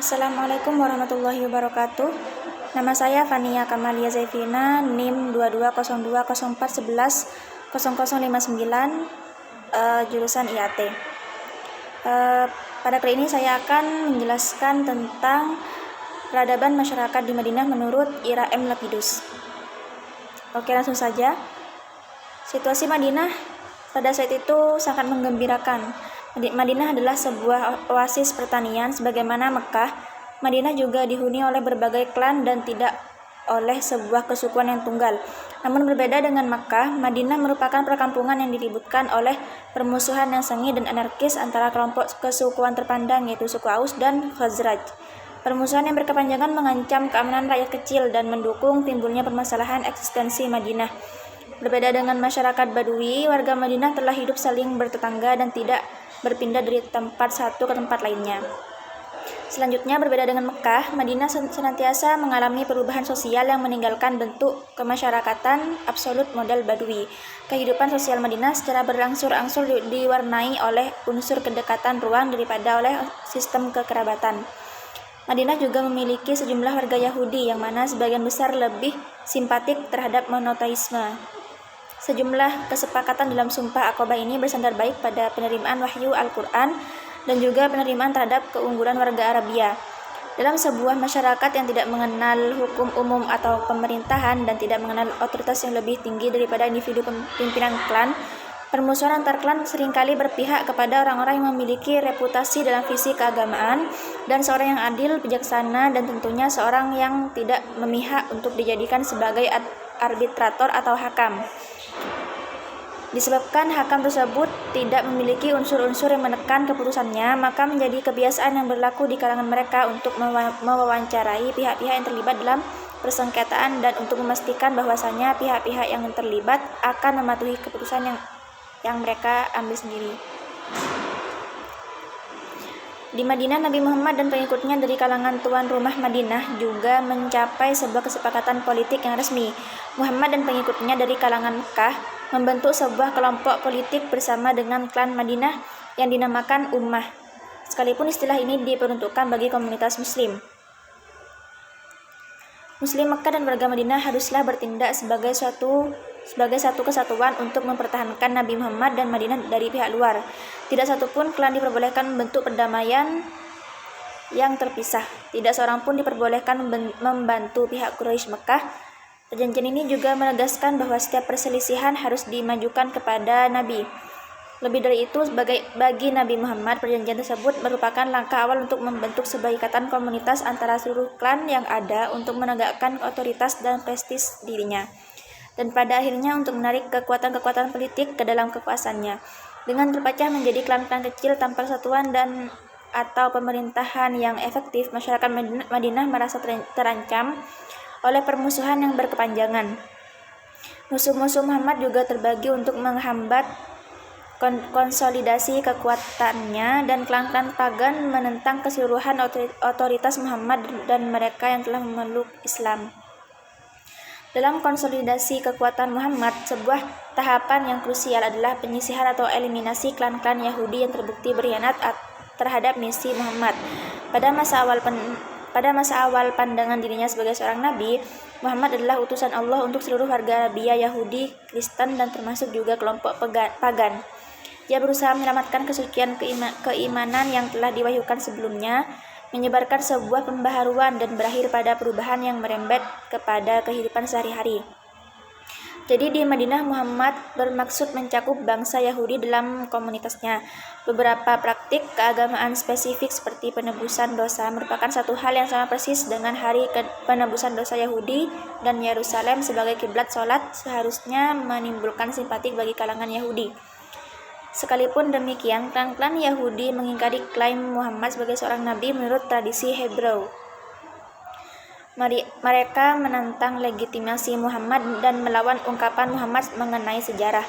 Assalamualaikum warahmatullahi wabarakatuh. Nama saya Fania Kamalia Zaifina, NIM 220204110059, jurusan IAT. Pada kali ini saya akan menjelaskan tentang peradaban masyarakat di Madinah menurut Ira M. Lapidus. Oke, langsung saja. Situasi Madinah pada saat itu sangat menggembirakan. Madinah adalah sebuah oasis pertanian sebagaimana Mekah. Madinah juga dihuni oleh berbagai klan dan tidak oleh sebuah kesukuan yang tunggal. Namun berbeda dengan Makkah, Madinah merupakan perkampungan yang diributkan oleh permusuhan yang sengit dan anarkis antara kelompok kesukuan terpandang yaitu suku Aus dan Khazraj. Permusuhan yang berkepanjangan mengancam keamanan rakyat kecil dan mendukung timbulnya permasalahan eksistensi Madinah. Berbeda dengan masyarakat Badui, warga Madinah telah hidup saling bertetangga dan tidak berpindah dari tempat satu ke tempat lainnya. Selanjutnya, berbeda dengan Mekah, Madinah senantiasa mengalami perubahan sosial yang meninggalkan bentuk kemasyarakatan absolut model Badui. Kehidupan sosial Madinah secara berangsur-angsur diwarnai oleh unsur kedekatan ruang daripada oleh sistem kekerabatan. Madinah juga memiliki sejumlah warga Yahudi yang mana sebagian besar lebih simpatik terhadap monoteisme. Sejumlah kesepakatan dalam Sumpah Aqabah ini bersandar baik pada penerimaan wahyu Al-Quran dan juga penerimaan terhadap keunggulan warga Arabia. Dalam sebuah masyarakat yang tidak mengenal hukum umum atau pemerintahan dan tidak mengenal otoritas yang lebih tinggi daripada individu pimpinan klan, permusuhan antar klan seringkali berpihak kepada orang-orang yang memiliki reputasi dalam visi keagamaan dan seorang yang adil, bijaksana, dan tentunya seorang yang tidak memihak untuk dijadikan sebagai arbitrator atau hakam. Disebabkan hakam tersebut tidak memiliki unsur-unsur yang menekan keputusannya, maka menjadi kebiasaan yang berlaku di kalangan mereka untuk mewawancarai pihak-pihak yang terlibat dalam persengketaan dan untuk memastikan bahwasanya pihak-pihak yang terlibat akan mematuhi keputusan yang mereka ambil sendiri. Di Madinah, Nabi Muhammad dan pengikutnya dari kalangan tuan rumah Madinah juga mencapai sebuah kesepakatan politik yang resmi. Muhammad dan pengikutnya dari kalangan Mekah membentuk sebuah kelompok politik bersama dengan klan Madinah yang dinamakan Ummah, sekalipun istilah ini diperuntukkan bagi komunitas Muslim. Muslim Mekah dan warga Madinah haruslah bertindak sebagai satu kesatuan untuk mempertahankan Nabi Muhammad dan Madinah dari pihak luar. Tidak satupun klan diperbolehkan membentuk perdamaian yang terpisah. Tidak seorang pun diperbolehkan membantu pihak Quraisy Mekah. Perjanjian ini juga menegaskan bahwa setiap perselisihan harus dimajukan kepada Nabi. Lebih dari itu, bagi Nabi Muhammad, perjanjian tersebut merupakan langkah awal untuk membentuk sebuah ikatan komunitas antara seluruh klan yang ada untuk menegakkan otoritas dan prestis dirinya, dan pada akhirnya untuk menarik kekuatan-kekuatan politik ke dalam kekuasaannya. Dengan terpecah menjadi klan-klan kecil tanpa kesatuan dan atau pemerintahan yang efektif, masyarakat Madinah merasa terancam oleh permusuhan yang berkepanjangan. Musuh-musuh Muhammad juga terbagi untuk menghambat konsolidasi kekuatannya, dan klan-klan pagan menentang keseluruhan otoritas Muhammad dan mereka yang telah memeluk Islam. Dalam konsolidasi kekuatan Muhammad, sebuah tahapan yang krusial adalah penyisihan atau eliminasi klan-klan Yahudi yang terbukti berkhianat terhadap misi Muhammad. Pada masa awal pandangan dirinya sebagai seorang nabi, Muhammad adalah utusan Allah untuk seluruh warga Arabia, Yahudi, Kristen, dan termasuk juga kelompok pagan. Dia berusaha menyelamatkan kesucian keimanan yang telah diwahyukan sebelumnya, menyebarkan sebuah pembaharuan, dan berakhir pada perubahan yang merembet kepada kehidupan sehari-hari. Jadi di Madinah, Muhammad bermaksud mencakup bangsa Yahudi dalam komunitasnya. Beberapa praktik keagamaan spesifik seperti penebusan dosa merupakan satu hal yang sama persis dengan hari penebusan dosa Yahudi, dan Yerusalem sebagai kiblat sholat seharusnya menimbulkan simpatik bagi kalangan Yahudi. Sekalipun demikian, klan-klan Yahudi mengingkari klaim Muhammad sebagai seorang nabi menurut tradisi Hebreu. Mereka menentang legitimasi Muhammad dan melawan ungkapan Muhammad mengenai sejarah.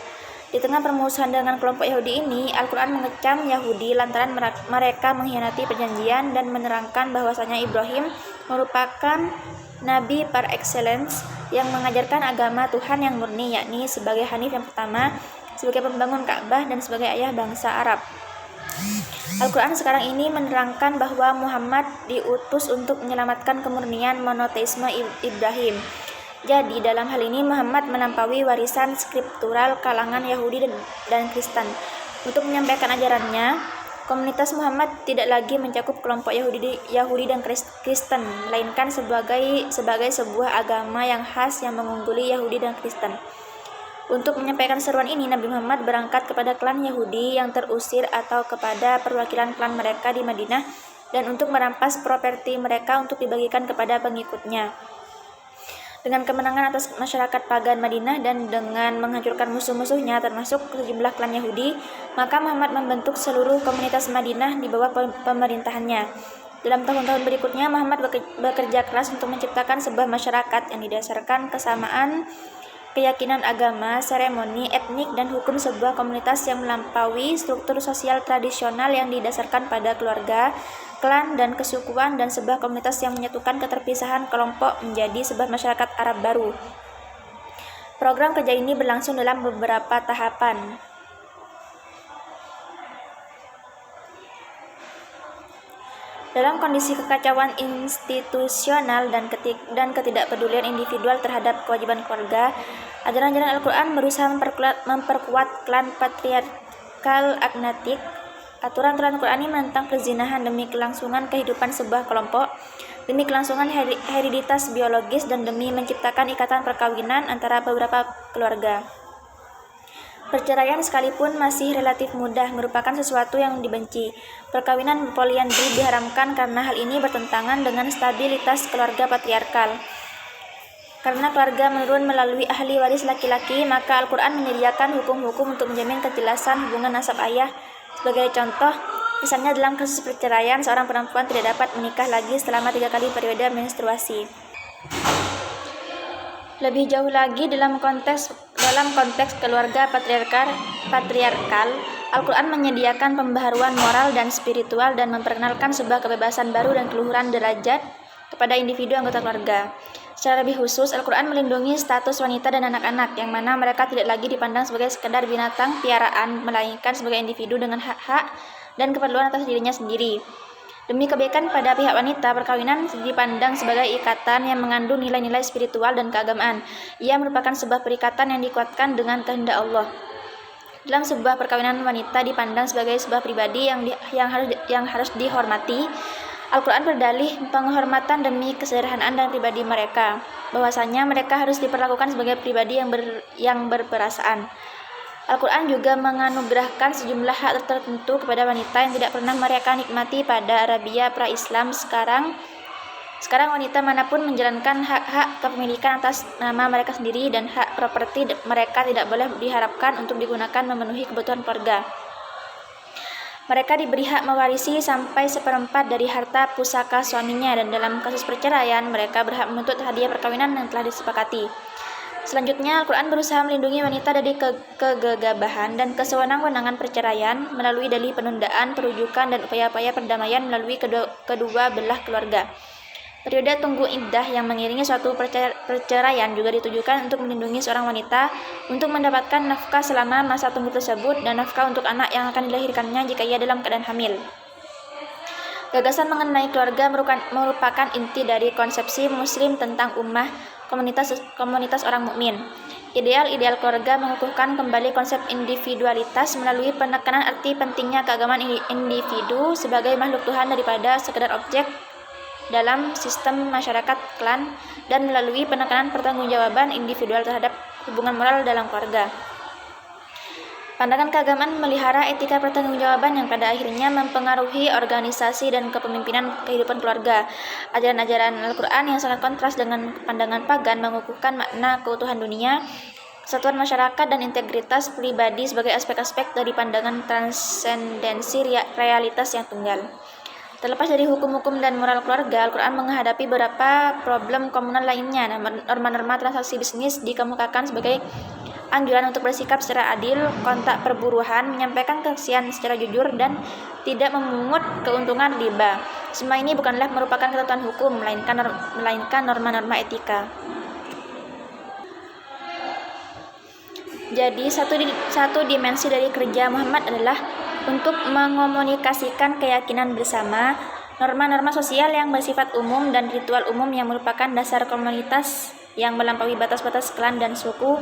Di tengah permusuhan dengan kelompok Yahudi ini, Al-Quran mengecam Yahudi lantaran mereka mengkhianati perjanjian dan menerangkan bahwasanya Ibrahim merupakan nabi par excellence yang mengajarkan agama Tuhan yang murni, yakni sebagai Hanif yang pertama, sebagai pembangun Ka'bah, dan sebagai ayah bangsa Arab. Al-Quran sekarang ini menerangkan bahwa Muhammad diutus untuk menyelamatkan kemurnian monoteisme Ibrahim. Jadi dalam hal ini Muhammad melampaui warisan skriptural kalangan Yahudi dan Kristen. Untuk menyampaikan ajarannya, komunitas Muhammad tidak lagi mencakup kelompok Yahudi dan Kristen, melainkan sebagai sebuah agama yang khas yang mengungguli Yahudi dan Kristen. Untuk menyampaikan seruan ini, Nabi Muhammad berangkat kepada klan Yahudi yang terusir atau kepada perwakilan klan mereka di Madinah dan untuk merampas properti mereka untuk dibagikan kepada pengikutnya. Dengan kemenangan atas masyarakat pagan Madinah dan dengan menghancurkan musuh-musuhnya termasuk sejumlah klan Yahudi, maka Muhammad membentuk seluruh komunitas Madinah di bawah pemerintahannya. Dalam tahun-tahun berikutnya, Muhammad bekerja keras untuk menciptakan sebuah masyarakat yang didasarkan kesamaan keyakinan agama, seremoni, etnik, dan hukum sebuah komunitas yang melampaui struktur sosial tradisional yang didasarkan pada keluarga, klan, dan kesukuan, dan sebuah komunitas yang menyatukan keterpisahan kelompok menjadi sebuah masyarakat Arab baru. Program kerja ini berlangsung dalam beberapa tahapan. Dalam kondisi kekacauan institusional dan ketidakpedulian individual terhadap kewajiban keluarga, ajaran-ajaran Al-Quran berusaha memperkuat klan patriarkal agnatik. Aturan-aturan Al-Quran ini menentang perzinahan demi kelangsungan kehidupan sebuah kelompok, demi kelangsungan hereditas biologis, dan demi menciptakan ikatan perkawinan antara beberapa keluarga. Perceraian sekalipun masih relatif mudah merupakan sesuatu yang dibenci. Perkawinan poliandri diharamkan karena hal ini bertentangan dengan stabilitas keluarga patriarkal. Karena keluarga menurun melalui ahli waris laki-laki, maka Al-Quran menyediakan hukum-hukum untuk menjamin kejelasan hubungan nasab ayah. Sebagai contoh, misalnya dalam kasus perceraian, seorang perempuan tidak dapat menikah lagi selama 3 kali periode menstruasi. Lebih jauh lagi dalam konteks keluarga patriarkal, Al-Quran menyediakan pembaharuan moral dan spiritual dan memperkenalkan sebuah kebebasan baru dan keluhuran derajat kepada individu anggota keluarga. Secara lebih khusus, Al-Quran melindungi status wanita dan anak-anak, yang mana mereka tidak lagi dipandang sebagai sekadar binatang piaraan, melainkan sebagai individu dengan hak-hak dan keperluan atas dirinya sendiri. Demi kebaikan pada pihak wanita, perkawinan dipandang sebagai ikatan yang mengandung nilai-nilai spiritual dan keagamaan. Ia merupakan sebuah perikatan yang dikuatkan dengan kehendak Allah. Dalam sebuah perkawinan, wanita dipandang sebagai sebuah pribadi yang harus dihormati. Al-Quran berdalih penghormatan demi kesederhanaan dan pribadi mereka, bahwasanya mereka harus diperlakukan sebagai pribadi yang berperasaan. Al-Quran juga menganugerahkan sejumlah hak tertentu kepada wanita yang tidak pernah mereka nikmati pada Arabia pra-Islam. Sekarang wanita manapun menjalankan hak-hak kepemilikan atas nama mereka sendiri, dan hak properti mereka tidak boleh diharapkan untuk digunakan memenuhi kebutuhan keluarga. Mereka diberi hak mewarisi sampai 1/4 dari harta pusaka suaminya, dan dalam kasus perceraian mereka berhak menuntut hadiah perkawinan yang telah disepakati. Selanjutnya, Al-Quran berusaha melindungi wanita dari kegagabahan dan kesewenang-wenangan perceraian melalui dalih penundaan, perujukan, dan upaya-upaya perdamaian melalui kedua belah keluarga. Periode tunggu iddah yang mengiringi suatu perceraian juga ditujukan untuk melindungi seorang wanita untuk mendapatkan nafkah selama masa tunggu tersebut dan nafkah untuk anak yang akan dilahirkannya jika ia dalam keadaan hamil. Gagasan mengenai keluarga merupakan inti dari konsepsi Muslim tentang ummah, komunitas orang mukmin. Ideal keluarga mengukuhkan kembali konsep individualitas melalui penekanan arti pentingnya keagamaan individu sebagai makhluk Tuhan daripada sekedar objek dalam sistem masyarakat klan, dan melalui penekanan pertanggungjawaban individual terhadap hubungan moral dalam keluarga. Pandangan keagamaan memelihara etika pertanggungjawaban yang pada akhirnya mempengaruhi organisasi dan kepemimpinan kehidupan keluarga. Ajaran-ajaran Al-Quran yang sangat kontras dengan pandangan pagan mengukuhkan makna keutuhan dunia, kesatuan masyarakat, dan integritas pribadi sebagai aspek-aspek dari pandangan transendensi realitas yang tunggal. Terlepas dari hukum-hukum dan moral keluarga, Al-Quran menghadapi beberapa problem komunal lainnya. Norma-norma transaksi bisnis dikemukakan sebagai anjuran untuk bersikap secara adil, kontak perburuhan, menyampaikan kesaksian secara jujur, dan tidak memungut keuntungan riba. Semua ini bukanlah merupakan ketentuan hukum, melainkan norma-norma etika. Jadi satu dimensi dari kerja Muhammad adalah untuk mengomunikasikan keyakinan bersama, norma-norma sosial yang bersifat umum dan ritual umum yang merupakan dasar komunitas yang melampaui batas-batas klan dan suku.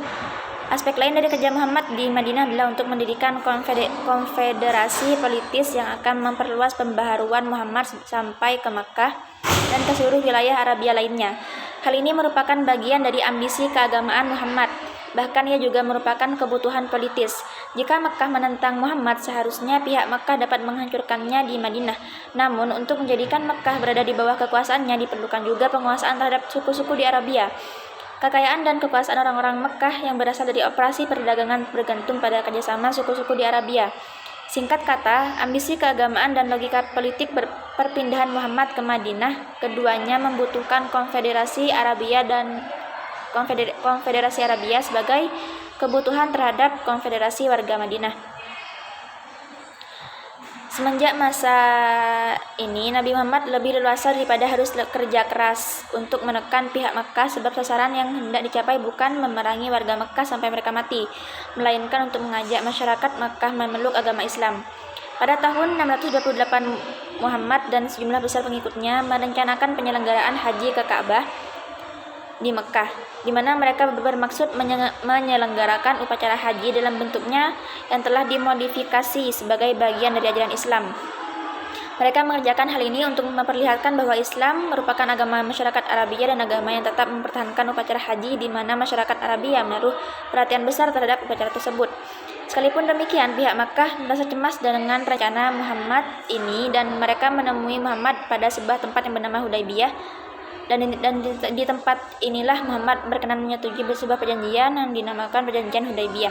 Aspek lain dari kerja Muhammad di Madinah adalah untuk mendirikan konfederasi politis yang akan memperluas pembaharuan Muhammad sampai ke Makkah dan ke seluruh wilayah Arabia lainnya. Hal ini merupakan bagian dari ambisi keagamaan Muhammad. Bahkan ia juga merupakan kebutuhan politis. Jika Makkah menentang Muhammad, seharusnya pihak Makkah dapat menghancurkannya di Madinah. Namun, untuk menjadikan Makkah berada di bawah kekuasaannya, diperlukan juga penguasaan terhadap suku-suku di Arabia. Kekayaan dan kekuasaan orang-orang Makkah yang berasal dari operasi perdagangan bergantung pada kerjasama suku-suku di Arabia. Singkat kata, ambisi keagamaan dan logika politik perpindahan Muhammad ke Madinah, keduanya membutuhkan konfederasi Arabia sebagai kebutuhan terhadap konfederasi warga Madinah. Semenjak masa ini, Nabi Muhammad lebih leluasa daripada harus kerja keras untuk menekan pihak Makkah, sebab sasaran yang hendak dicapai bukan memerangi warga Makkah sampai mereka mati, melainkan untuk mengajak masyarakat Makkah memeluk agama Islam. Pada tahun 628, Muhammad dan sejumlah besar pengikutnya merencanakan penyelenggaraan haji ke Ka'bah di Mekah, di mana mereka bermaksud menyelenggarakan upacara haji dalam bentuknya yang telah dimodifikasi sebagai bagian dari ajaran Islam. Mereka mengerjakan hal ini untuk memperlihatkan bahwa Islam merupakan agama masyarakat Arabia dan agama yang tetap mempertahankan upacara haji, di mana masyarakat Arabia menaruh perhatian besar terhadap upacara tersebut. Sekalipun demikian, pihak Makkah merasa cemas dengan rencana Muhammad ini dan mereka menemui Muhammad pada sebuah tempat yang bernama Hudaybiyah. Dan di tempat inilah Muhammad berkenan menyetujui sebuah perjanjian yang dinamakan Perjanjian Hudaybiyah.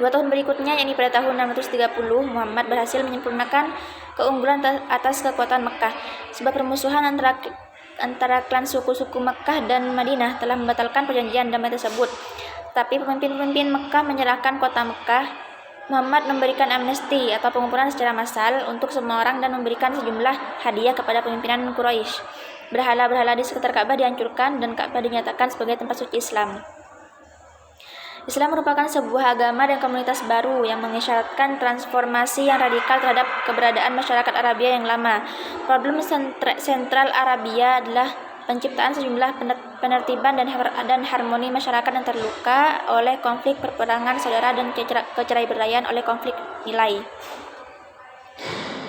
2 tahun berikutnya, yakni pada tahun 630, Muhammad berhasil menyempurnakan keunggulan atas kekuatan Mekah. Sebab permusuhan antara klan suku-suku Mekah dan Madinah telah membatalkan perjanjian damai tersebut. Tapi pemimpin-pemimpin Mekah menyerahkan kota Mekah. Muhammad memberikan amnesti atau pengumpulan secara massal untuk semua orang dan memberikan sejumlah hadiah kepada pimpinan Quraisy. Berhala-berhala di sekitar Ka'bah dihancurkan dan Ka'bah dinyatakan sebagai tempat suci Islam. Islam merupakan sebuah agama dan komunitas baru yang mengisyaratkan transformasi yang radikal terhadap keberadaan masyarakat Arabia yang lama. Problem sentral Arabia adalah penciptaan sejumlah penertiban dan harmoni masyarakat yang terluka oleh konflik perperangan saudara dan keceraiberaian oleh konflik nilai.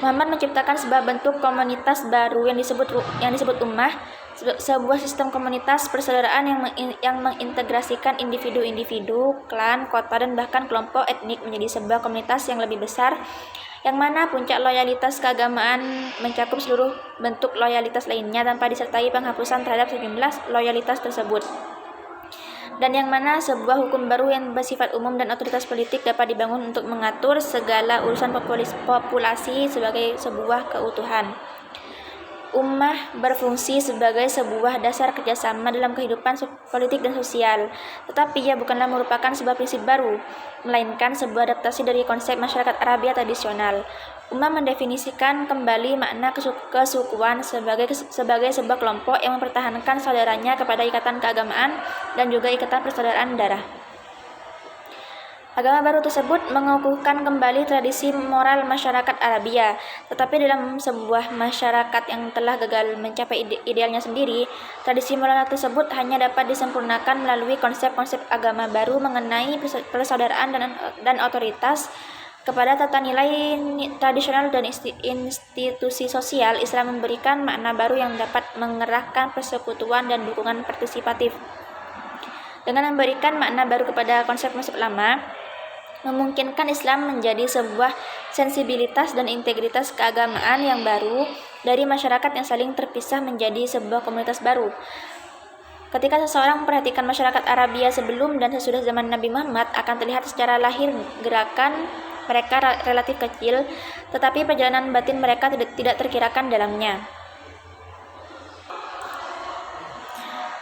Muhammad menciptakan sebuah bentuk komunitas baru yang disebut ummah, sebuah sistem komunitas persaudaraan yang mengintegrasikan individu-individu, klan, kota, dan bahkan kelompok etnik menjadi sebuah komunitas yang lebih besar, yang mana puncak loyalitas keagamaan mencakup seluruh bentuk loyalitas lainnya tanpa disertai penghapusan terhadap sejumlah loyalitas tersebut. Dan yang mana sebuah hukum baru yang bersifat umum dan otoritas politik dapat dibangun untuk mengatur segala urusan populasi sebagai sebuah keutuhan. Ummah berfungsi sebagai sebuah dasar kerjasama dalam kehidupan politik dan sosial, tetapi ia bukanlah merupakan sebuah prinsip baru, melainkan sebuah adaptasi dari konsep masyarakat Arabia tradisional. Ummah mendefinisikan kembali makna kesukuan sebagai sebuah kelompok yang mempertahankan saudaranya kepada ikatan keagamaan dan juga ikatan persaudaraan darah. Agama baru tersebut mengukuhkan kembali tradisi moral masyarakat Arabia, tetapi dalam sebuah masyarakat yang telah gagal mencapai idealnya sendiri, tradisi moral tersebut hanya dapat disempurnakan melalui konsep-konsep agama baru mengenai persaudaraan dan otoritas. Kepada tata nilai tradisional dan institusi sosial, Islam memberikan makna baru yang dapat mengerahkan persekutuan dan dukungan partisipatif. Dengan memberikan makna baru kepada konsep-konsep lama, memungkinkan Islam menjadi sebuah sensibilitas dan integritas keagamaan yang baru dari masyarakat yang saling terpisah menjadi sebuah komunitas baru. Ketika seseorang memperhatikan masyarakat Arabia sebelum dan sesudah zaman Nabi Muhammad, akan terlihat secara lahir gerakan mereka relatif kecil, tetapi perjalanan batin mereka tidak terkirakan dalamnya.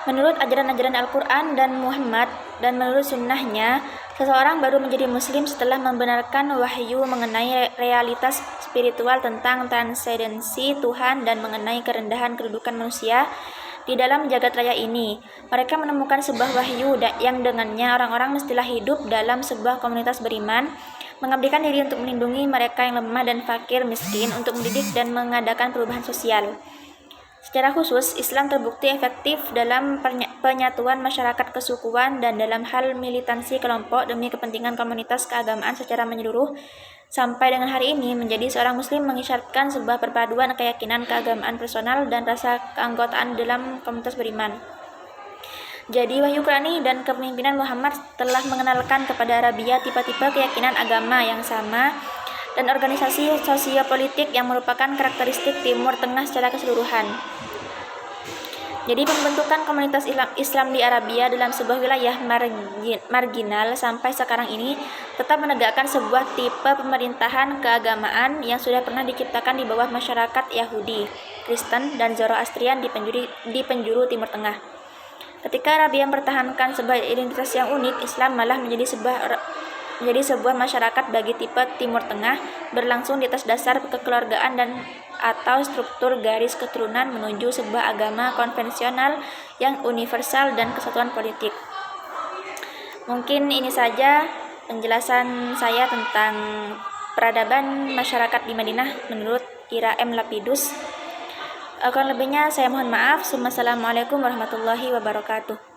Menurut ajaran-ajaran Al-Quran dan Muhammad dan menurut sunnahnya, seseorang baru menjadi muslim setelah membenarkan wahyu mengenai realitas spiritual tentang transendensi Tuhan dan mengenai kerendahan kedudukan manusia di dalam jagat raya ini. Mereka menemukan sebuah wahyu yang dengannya orang-orang mestilah hidup dalam sebuah komunitas beriman, mengabdikan diri untuk melindungi mereka yang lemah dan fakir miskin, untuk mendidik dan mengadakan perubahan sosial. Secara khusus, Islam terbukti efektif dalam penyatuan masyarakat kesukuan dan dalam hal militansi kelompok demi kepentingan komunitas keagamaan secara menyeluruh. Sampai dengan hari ini, menjadi seorang muslim mengisyaratkan sebuah perpaduan keyakinan, keagamaan personal, dan rasa keanggotaan dalam komunitas beriman. Jadi wahyu Qurani dan kepemimpinan Muhammad telah mengenalkan kepada Arabia tipe-tipe keyakinan agama yang sama dan organisasi sosiopolitik yang merupakan karakteristik Timur Tengah secara keseluruhan. Jadi pembentukan komunitas Islam di Arabia dalam sebuah wilayah marginal sampai sekarang ini tetap menegakkan sebuah tipe pemerintahan keagamaan yang sudah pernah diciptakan di bawah masyarakat Yahudi, Kristen, dan Zoroastrian di penjuru Timur Tengah. Ketika Arabia mempertahankan sebuah identitas yang unik, Islam malah menjadi sebuah masyarakat bagi tipe Timur Tengah, berlangsung di atas dasar kekeluargaan dan atau struktur garis keturunan menuju sebuah agama konvensional yang universal dan kesatuan politik. Mungkin ini saja penjelasan saya tentang peradaban masyarakat di Madinah menurut Ira M. Lapidus. Kurang lebihnya saya mohon maaf. Wassalamualaikum warahmatullahi wabarakatuh.